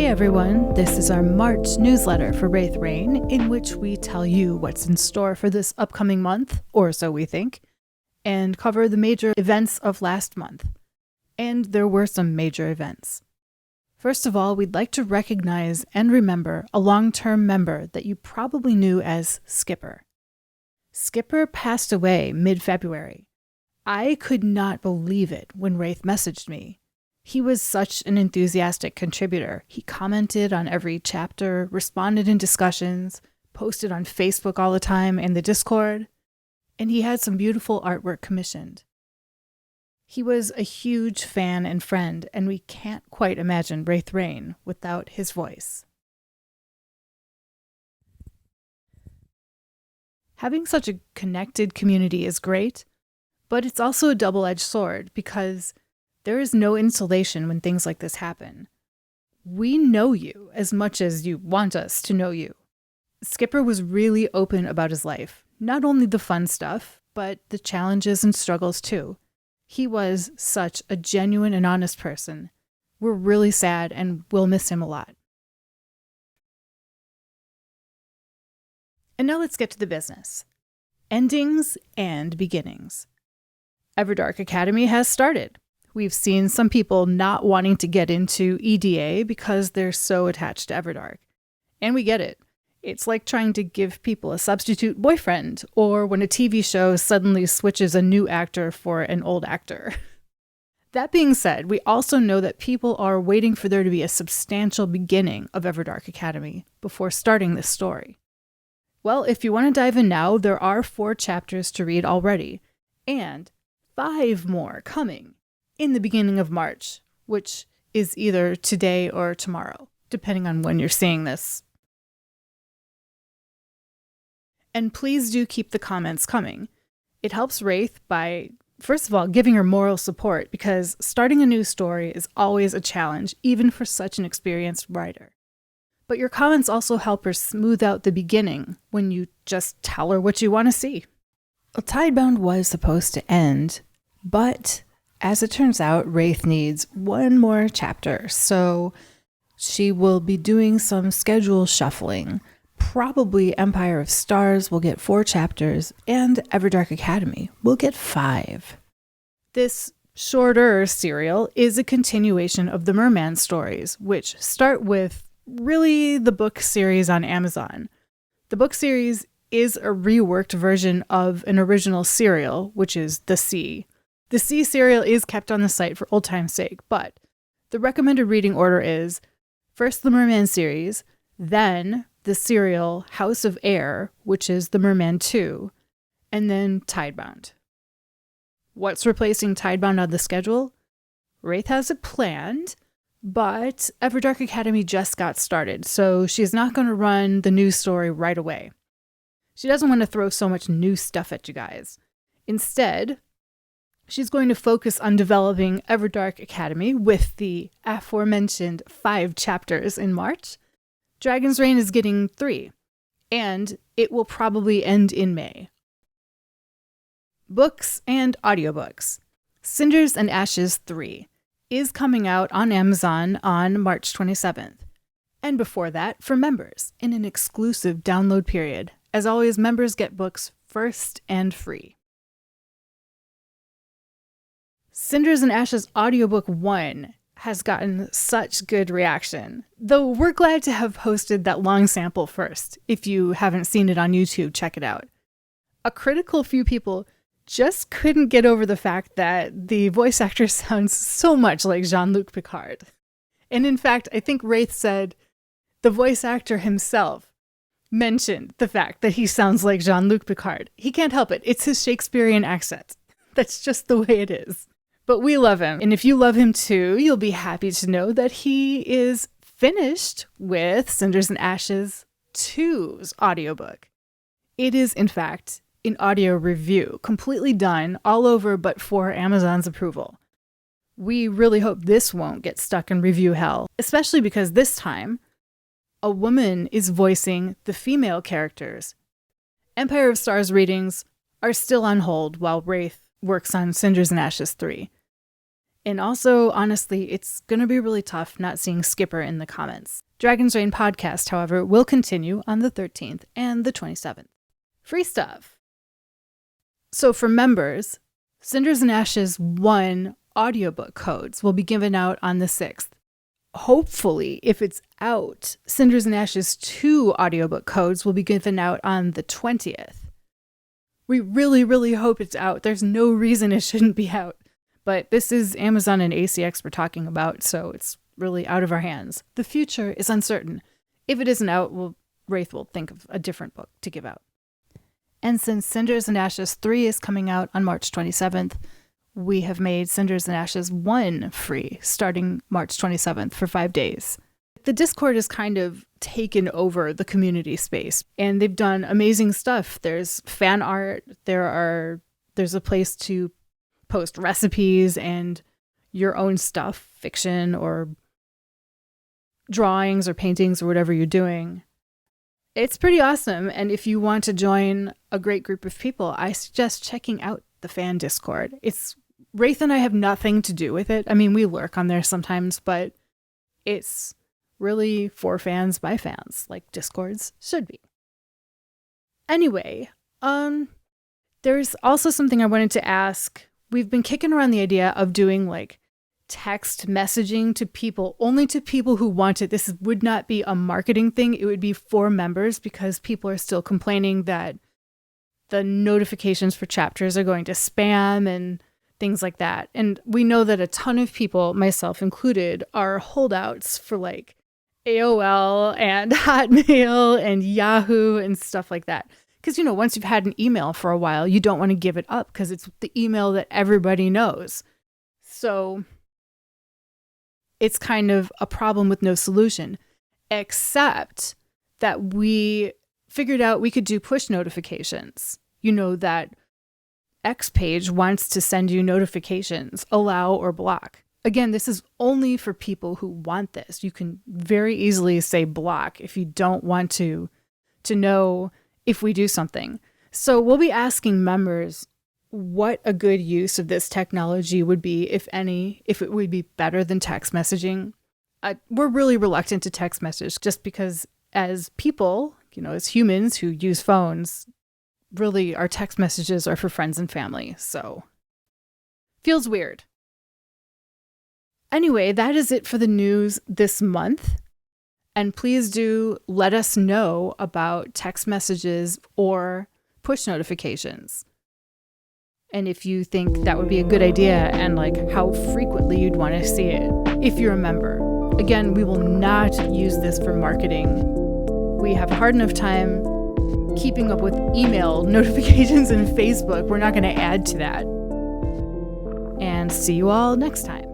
Hey everyone, this is our March newsletter for Raythe Rain, in which we tell you what's in store for this upcoming month, or so we think, and cover the major events of last month. And there were some major events. First of all, we'd like to recognize and remember a long-term member that you probably knew as Skipper. Skipper passed away mid-February. I could not believe it when Raythe messaged me. He was such an enthusiastic contributor. He commented on every chapter, responded in discussions, posted on Facebook all the time and the Discord, and he had some beautiful artwork commissioned. He was a huge fan and friend, and we can't quite imagine Raythe Rain without his voice. Having such a connected community is great, but it's also a double-edged sword because there is no insulation when things like this happen. We know you as much as you want us to know you. Skipper was really open about his life, not only the fun stuff, but the challenges and struggles too. He was such a genuine and honest person. We're really sad and we'll miss him a lot. And now let's get to the business. Endings and beginnings. Everdark Academy has started. We've seen some people not wanting to get into EDA because they're so attached to Everdark. And we get it. It's like trying to give people a substitute boyfriend, or when a TV show suddenly switches a new actor for an old actor. That being said, we also know that people are waiting for there to be a substantial beginning of Everdark Academy before starting this story. Well, if you want to dive in now, there are 4 chapters to read already, and 5 more coming in the beginning of March, which is either today or tomorrow, depending on when you're seeing this. And please do keep the comments coming. It helps Raythe by, first of all, giving her moral support, because starting a new story is always a challenge, even for such an experienced writer. But your comments also help her smooth out the beginning when you just tell her what you want to see. Well, Tidebound was supposed to end, but as it turns out, Raythe needs 1 more chapter, so she will be doing some schedule shuffling. Probably Empire of Stars will get 4 chapters, and Everdark Academy will get 5. This shorter serial is a continuation of the Merman stories, which start with really the book series on Amazon. The book series is a reworked version of an original serial, which is The Sea. The Sea serial is kept on the site for old time's sake, but the recommended reading order is first the Merman series, then the serial House of Air, which is the Merman 2, and then Tidebound. What's replacing Tidebound on the schedule? Raythe has it planned, but Everdark Academy just got started, so she's not going to run the new story right away. She doesn't want to throw so much new stuff at you guys. Instead, she's going to focus on developing Everdark Academy with the aforementioned 5 chapters in March. Dragon's Reign is getting 3, and it will probably end in May. Books and audiobooks. Cinders Ashes 3 is coming out on Amazon on March 27th. And before that, for members, in an exclusive download period. As always, members get books first and free. Cinders Ashes Audiobook 1 has gotten such good reaction, though we're glad to have posted that long sample first. If you haven't seen it on YouTube, check it out. A critical few people just couldn't get over the fact that the voice actor sounds so much like Jean-Luc Picard. And in fact, I think Raythe said the voice actor himself mentioned the fact that he sounds like Jean-Luc Picard. He can't help it. It's his Shakespearean accent. That's just the way it is. But we love him. And if you love him too, you'll be happy to know that he is finished with Cinders Ashes 2's audiobook. It is, in fact, an audio review, completely done, all over but for Amazon's approval. We really hope this won't get stuck in review hell, especially because this time, a woman is voicing the female characters. Empire of Stars readings are still on hold while Raythe works on Cinders Ashes 3. And also, honestly, it's going to be really tough not seeing Skipper in the comments. Dragon's Reign podcast, however, will continue on the 13th and the 27th. Free stuff. So for members, Cinders Ashes 1 audiobook codes will be given out on the 6th. Hopefully, if it's out, Cinders Ashes 2 audiobook codes will be given out on the 20th. We really, really hope it's out. There's no reason it shouldn't be out. But this is Amazon and ACX we're talking about, so it's really out of our hands. The future is uncertain. If it isn't out, Raythe will think of a different book to give out. And since Cinders and Ashes 3 is coming out on March 27th, we have made Cinders and Ashes 1 free starting March 27th for 5 days. The Discord has kind of taken over the community space, and they've done amazing stuff. There's fan art, there's a place to post recipes and your own stuff, fiction or drawings or paintings or whatever you're doing. It's pretty awesome. And if you want to join a great group of people, I suggest checking out the fan Discord. Raythe and I have nothing to do with it. I mean, we lurk on there sometimes, but it's really for fans by fans, like Discords should be. Anyway, there's also something I wanted to ask. We've been kicking around the idea of doing like text messaging to people, only to people who want it. This would not be a marketing thing. It would be for members, because people are still complaining that the notifications for chapters are going to spam and things like that. And we know that a ton of people, myself included, are holdouts for like AOL and Hotmail and Yahoo and stuff like that. Because, once you've had an email for a while, you don't want to give it up because it's the email that everybody knows. So it's kind of a problem with no solution, except that we figured out we could do push notifications. That X page wants to send you notifications, allow or block. Again, this is only for people who want this. You can very easily say block if you don't want to know if we do something. So we'll be asking members what a good use of this technology would be, if any, if it would be better than text messaging. We're really reluctant to text message just because as people, as humans who use phones, really our text messages are for friends and family. So feels weird. Anyway, that is it for the news this month. And please do let us know about text messages or push notifications. And if you think that would be a good idea and like how frequently you'd want to see it if you're a member. Again, we will not use this for marketing. We have a hard enough time keeping up with email notifications and Facebook. We're not going to add to that. And see you all next time.